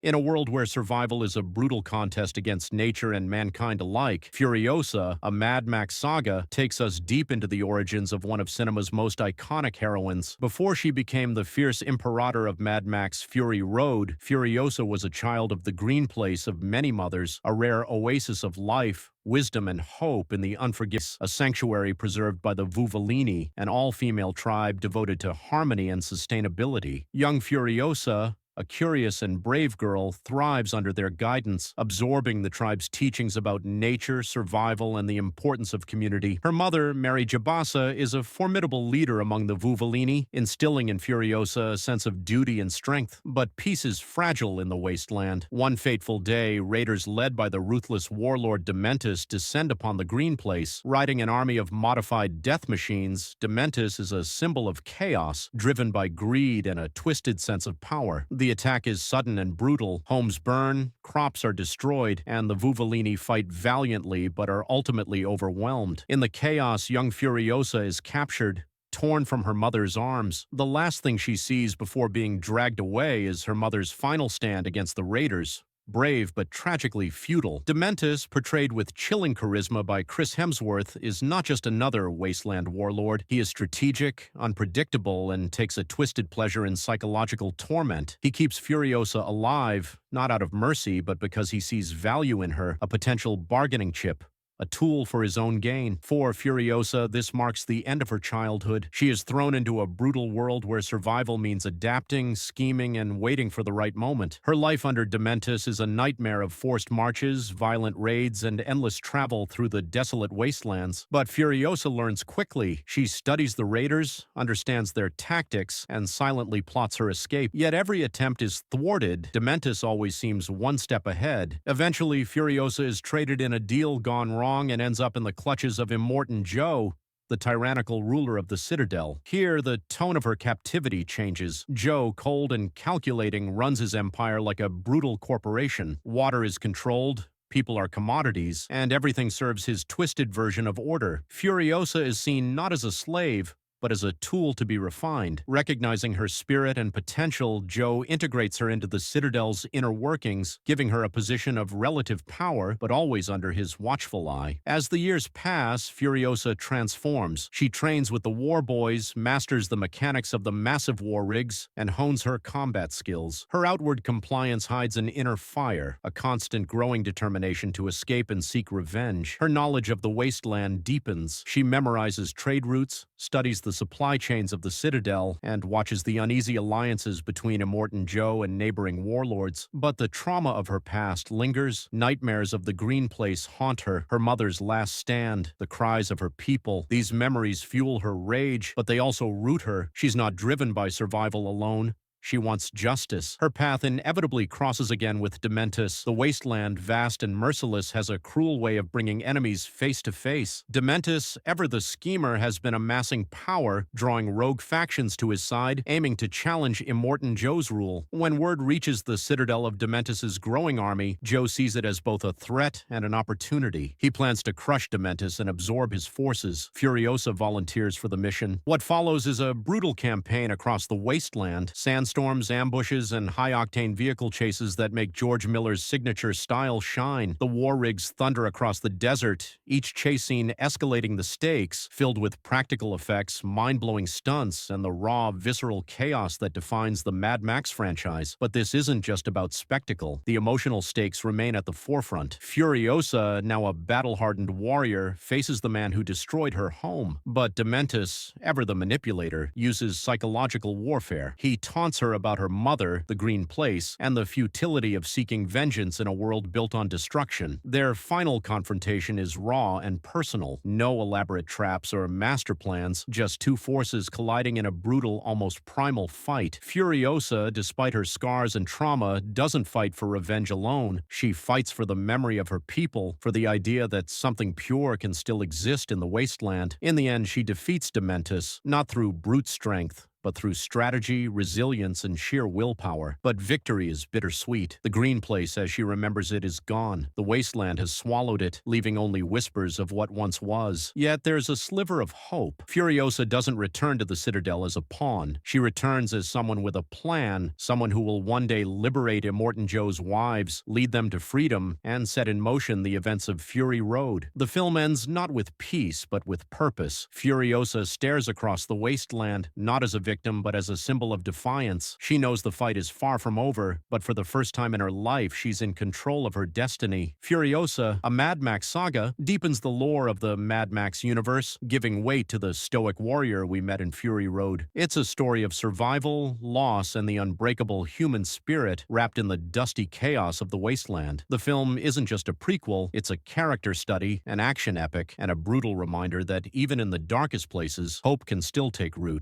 In a world where survival is a brutal contest against nature and mankind alike, Furiosa, a Mad Max Saga, takes us deep into the origins of one of cinema's most iconic heroines. Before she became the fierce imperator of Mad Max Fury Road, Furiosa was a child of the green place of many mothers, a rare oasis of life, wisdom, and hope in the unforgiving, a sanctuary preserved by the Vuvalini, an all-female tribe devoted to harmony and sustainability. Young Furiosa, a curious and brave girl, thrives under their guidance, absorbing the tribe's teachings about nature, survival, and the importance of community. Her mother, Mary Jabasa, is a formidable leader among the Vuvalini, instilling in Furiosa a sense of duty and strength. But peace is fragile in the Wasteland. One fateful day, raiders led by the ruthless warlord Dementus descend upon the Green Place. Riding an army of modified death machines, Dementus is a symbol of chaos, driven by greed and a twisted sense of power. The attack is sudden and brutal. Homes burn, crops are destroyed, and the Vuvalini fight valiantly but are ultimately overwhelmed. In the chaos, young Furiosa is captured, torn from her mother's arms. The last thing she sees before being dragged away is her mother's final stand against the raiders. Brave but tragically futile. Dementus, portrayed with chilling charisma by Chris Hemsworth, is not just another wasteland warlord. He is strategic, unpredictable, and takes a twisted pleasure in psychological torment. He keeps Furiosa alive, not out of mercy, but because he sees value in her, a potential bargaining chip, a tool for his own gain. For Furiosa, this marks the end of her childhood. She is thrown into a brutal world where survival means adapting, scheming, and waiting for the right moment. Her life under Dementus is a nightmare of forced marches, violent raids, and endless travel through the desolate wastelands. But Furiosa learns quickly. She studies the raiders, understands their tactics, and silently plots her escape. Yet every attempt is thwarted. Dementus always seems one step ahead. Eventually, Furiosa is traded in a deal gone wrong and ends up in the clutches of Immortan Joe, the tyrannical ruler of the Citadel. Here, the tone of her captivity changes. Joe, cold and calculating, runs his empire like a brutal corporation. Water is controlled, people are commodities, and everything serves his twisted version of order. Furiosa is seen not as a slave, but as a tool to be refined. Recognizing her spirit and potential, Joe integrates her into the Citadel's inner workings, giving her a position of relative power, but always under his watchful eye. As the years pass, Furiosa transforms. She trains with the war boys, masters the mechanics of the massive war rigs, and hones her combat skills. Her outward compliance hides an inner fire, a constant growing determination to escape and seek revenge. Her knowledge of the wasteland deepens. She memorizes trade routes, studies the supply chains of the Citadel, and watches the uneasy alliances between Immortan Joe and neighboring warlords. But the trauma of her past lingers. Nightmares of the Green Place haunt her. Her mother's last stand, the cries of her people. These memories fuel her rage, but they also root her. She's not driven by survival alone. She wants justice. Her path inevitably crosses again with Dementus. The wasteland, vast and merciless, has a cruel way of bringing enemies face to face. Dementus, ever the schemer, has been amassing power, drawing rogue factions to his side, aiming to challenge Immortan Joe's rule. When word reaches the citadel of Dementus's growing army, Joe sees it as both a threat and an opportunity. He plans to crush Dementus and absorb his forces. Furiosa volunteers for the mission. What follows is a brutal campaign across the wasteland. Sandstorms, ambushes, and high-octane vehicle chases that make George Miller's signature style shine. The war rigs thunder across the desert, each chase scene escalating the stakes, filled with practical effects, mind-blowing stunts, and the raw, visceral chaos that defines the Mad Max franchise. But this isn't just about spectacle. The emotional stakes remain at the forefront. Furiosa, now a battle-hardened warrior, faces the man who destroyed her home. But Dementus, ever the manipulator, uses psychological warfare. He taunts her about her mother, the Green Place, and the futility of seeking vengeance in a world built on destruction. Their final confrontation is raw and personal. No elaborate traps or master plans, just two forces colliding in a brutal, almost primal fight. Furiosa, despite her scars and trauma, doesn't fight for revenge alone. She fights for the memory of her people, for the idea that something pure can still exist in the wasteland. In the end, she defeats Dementus, not through brute strength, but through strategy, resilience, and sheer willpower. But victory is bittersweet. The green place, as she remembers it, is gone. The wasteland has swallowed it, leaving only whispers of what once was. Yet there's a sliver of hope. Furiosa doesn't return to the Citadel as a pawn. She returns as someone with a plan, someone who will one day liberate Immortan Joe's wives, lead them to freedom, and set in motion the events of Fury Road. The film ends not with peace, but with purpose. Furiosa stares across the wasteland, not as a victim, but as a symbol of defiance. She knows the fight is far from over, but for the first time in her life, she's in control of her destiny. Furiosa, a Mad Max Saga, deepens the lore of the Mad Max universe, giving weight to the stoic warrior we met in Fury Road. It's a story of survival, loss, and the unbreakable human spirit wrapped in the dusty chaos of the wasteland. The film isn't just a prequel, it's a character study, an action epic, and a brutal reminder that even in the darkest places, hope can still take root.